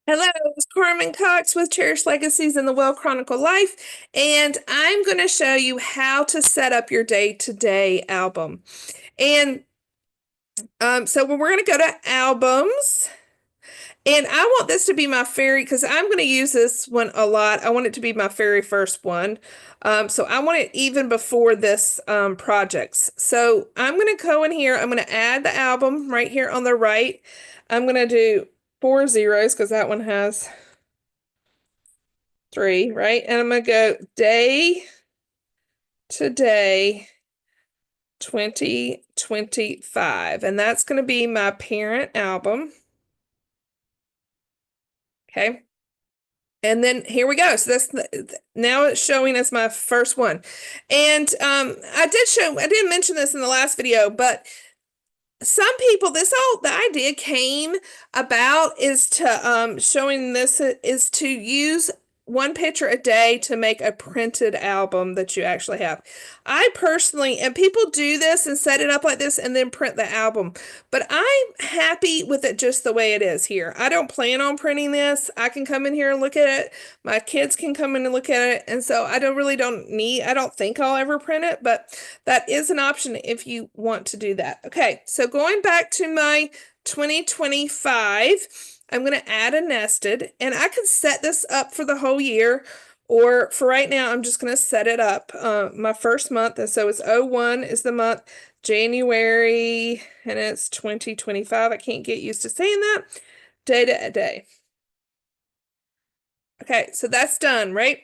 Hello, it's Carmen Cox with Cherished Legacies in the Well Chronicle Life, and I'm going to show you how to set up your day-to-day album. And so we're going to go to albums, and I want this to be my very, because I'm going to use this one a lot. I want it to be my very first one. So I want it even before this projects. So I'm going to go in here. I'm going to add the album right here on the right. I'm going to do 4 zeros because that one has three, right? And I'm going to go day to day 2025. And that's going to be my parent album. Okay. And then here we go. So that's now it's showing as my first one. And I did mention this in the last video, but some people, the idea came about is to showing this is to use one picture a day to make a printed album that you actually have. I personally, and people do this and set it up like this and then print the album, but I'm happy with it just the way it is here. I don't plan on printing this. I can come in here and look at it. My kids can come in and look at it. And so I don't think I'll ever print it, but that is an option if you want to do that. Okay, so going back to my 2025, I'm going to add a nested, and I could set this up for the whole year, or for right now, I'm just going to set it up my first month. And so it's 01 is the month, January, and it's 2025. I can't get used to saying that. Day to day. Okay, so that's done, right?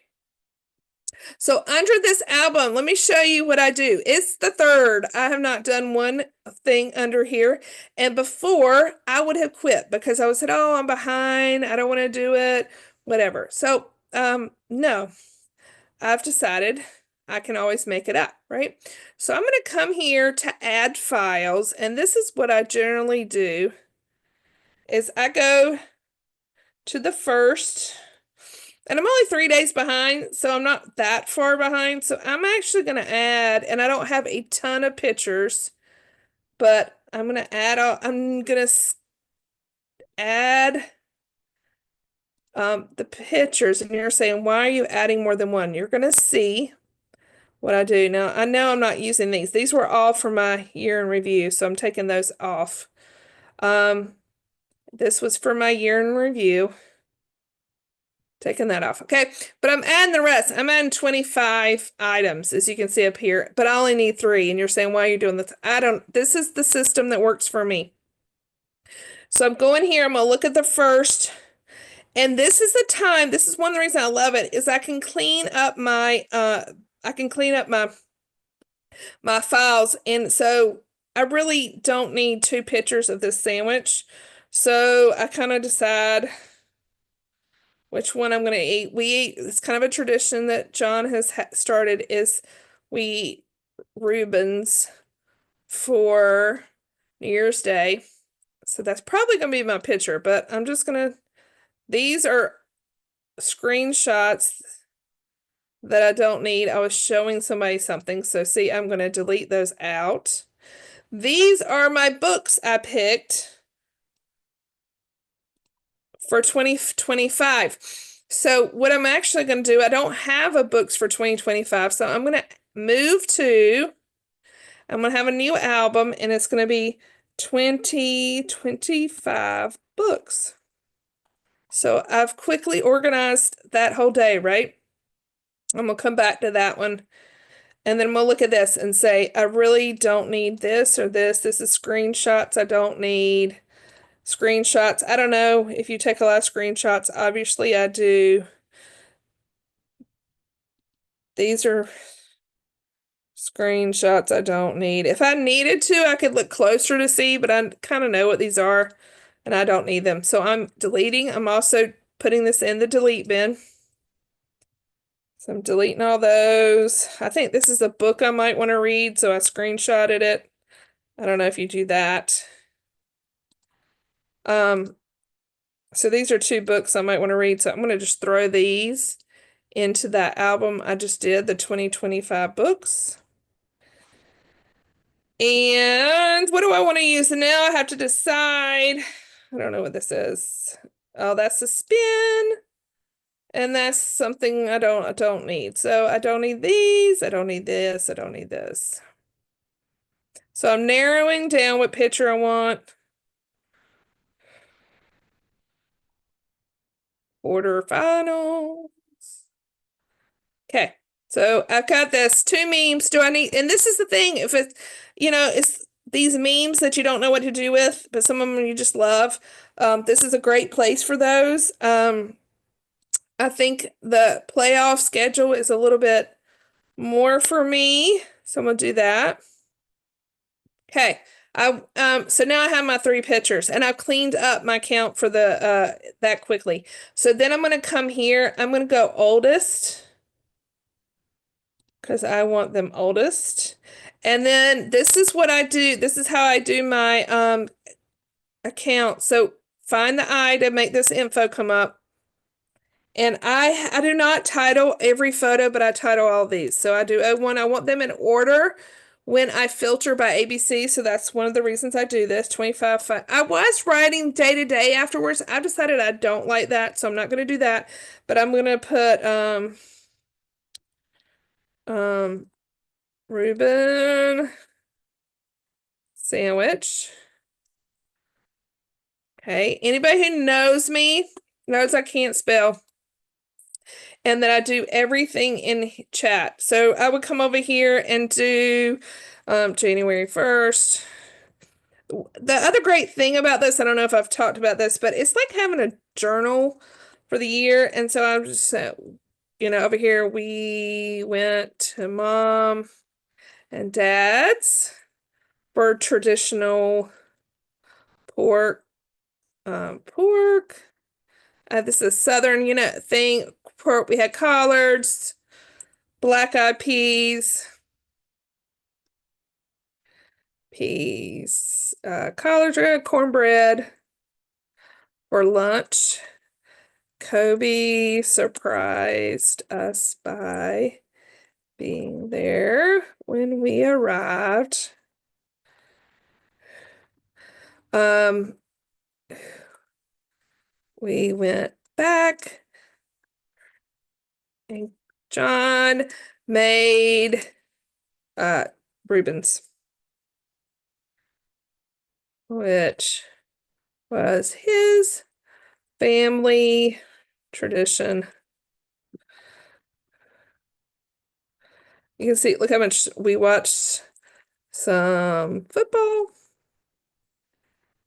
So under this album, let me show you what I do. It's the third. I have not done one thing under here. And before, I would have quit because I was said, oh, I'm behind. I don't want to do it, whatever. So, no, I've decided I can always make it up, right? So I'm going to come here to add files. And this is what I generally do is I go to the first. And I'm only 3 days behind, so I'm not that far behind. So I'm actually going to add, and I don't have a ton of pictures, but I'm going to add, I'm going to add the pictures. And you're saying, why are you adding more than one? You're going to see what I do. Now, I know I'm not using these. These were all for my year in review, so I'm taking those off. This was for my year in review. Taking that off. Okay. But I'm adding the rest. I'm adding 25 items, as you can see up here, but I only need 3. And you're saying, why are you doing this? This is the system that works for me. So I'm going here. I'm going to look at the first. And this is the time. This is one of the reasons I love it is I can clean up my files. And so I really don't need 2 pictures of this sandwich. So I kind of decide which one I'm going to eat. It's kind of a tradition that John has started is we eat Reubens for New Year's Day. So that's probably going to be my picture, but I'm just going to, these are screenshots that I don't need. I was showing somebody something. So see, I'm going to delete those out. These are my books I picked for 2025. So what I'm actually going to do, I don't have a books for 2025, so I'm going to I'm going to have a new album, and it's going to be 2025 books. So I've quickly organized that whole day, right? I'm going to come back to that one, and then I'm going to look at this and say, I really don't need this or this. This is screenshots I don't need. Screenshots. I don't know if you take a lot of screenshots. Obviously, I do. These are screenshots I don't need. If I needed to, I could look closer to see, but I kind of know what these are, and I don't need them. So I'm deleting. I'm also putting this in the delete bin. So I'm deleting all those. I think this is a book I might want to read, so I screenshotted it. I don't know if you do that. So these are 2 books I might want to read, so I'm going to just throw these into that album I just did, the 2025 books. And what do I want to use? And now I have to decide. I don't know what this is. Oh, that's a spin. And that's something I don't need. So I don't need these. I don't need this. I don't need this. So I'm narrowing down what picture I want. Order final. Okay. So I've got this two memes. Do I need, and this is the thing, if it's, it's these memes that you don't know what to do with, but some of them you just love. This is a great place for those. I think the playoff schedule is a little bit more for me, so I'm gonna do that. Okay. So now I have my three pictures and I've cleaned up my count for the that quickly. So then I'm gonna come here, I'm gonna go oldest because I want them oldest. And then this is what I do. This is how I do my account. So find the eye to make this info come up. And I do not title every photo, but I title all these. So I do O1. I want them in order when I filter by ABC. So that's one of the reasons I do this. 25, 5. I was writing day to day afterwards. I decided I don't like that, so I'm not going to do that. But I'm going to put Reuben sandwich. Okay. Anybody who knows me knows I can't spell. And that I do everything in chat. So I would come over here and do January 1st. The other great thing about this, I don't know if I've talked about this, but it's like having a journal for the year. And so I'm just, over here, we went to mom and dad's for traditional pork. Pork. This is Southern, thing. Pork. We had collards, black-eyed peas, collard green, cornbread for lunch. Kobe surprised us by being there when we arrived. We went back and John made Reuben's, which was his family tradition. You can see, look how much we watched some football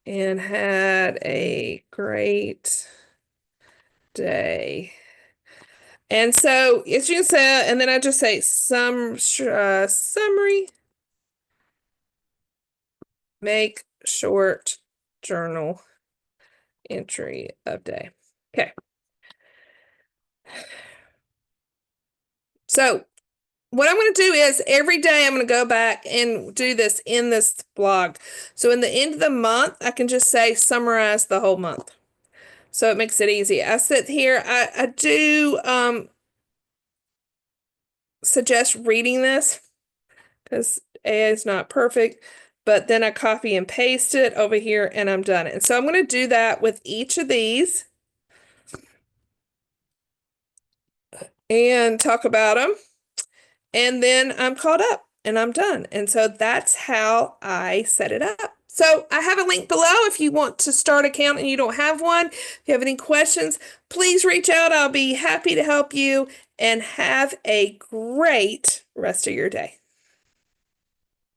and had a great day. And so, as you can say, and then I just say some summary, make short journal entry of day. Okay. So what I'm going to do is every day I'm going to go back and do this in this blog. So in the end of the month, I can just say summarize the whole month. So it makes it easy. I sit here, I do suggest reading this because A is not perfect, but then I copy and paste it over here and I'm done. And so I'm going to do that with each of these and talk about them. And then I'm caught up and I'm done. And so that's how I set it up. So I have a link below if you want to start an account and you don't have one. If you have any questions, please reach out. I'll be happy to help you and have a great rest of your day.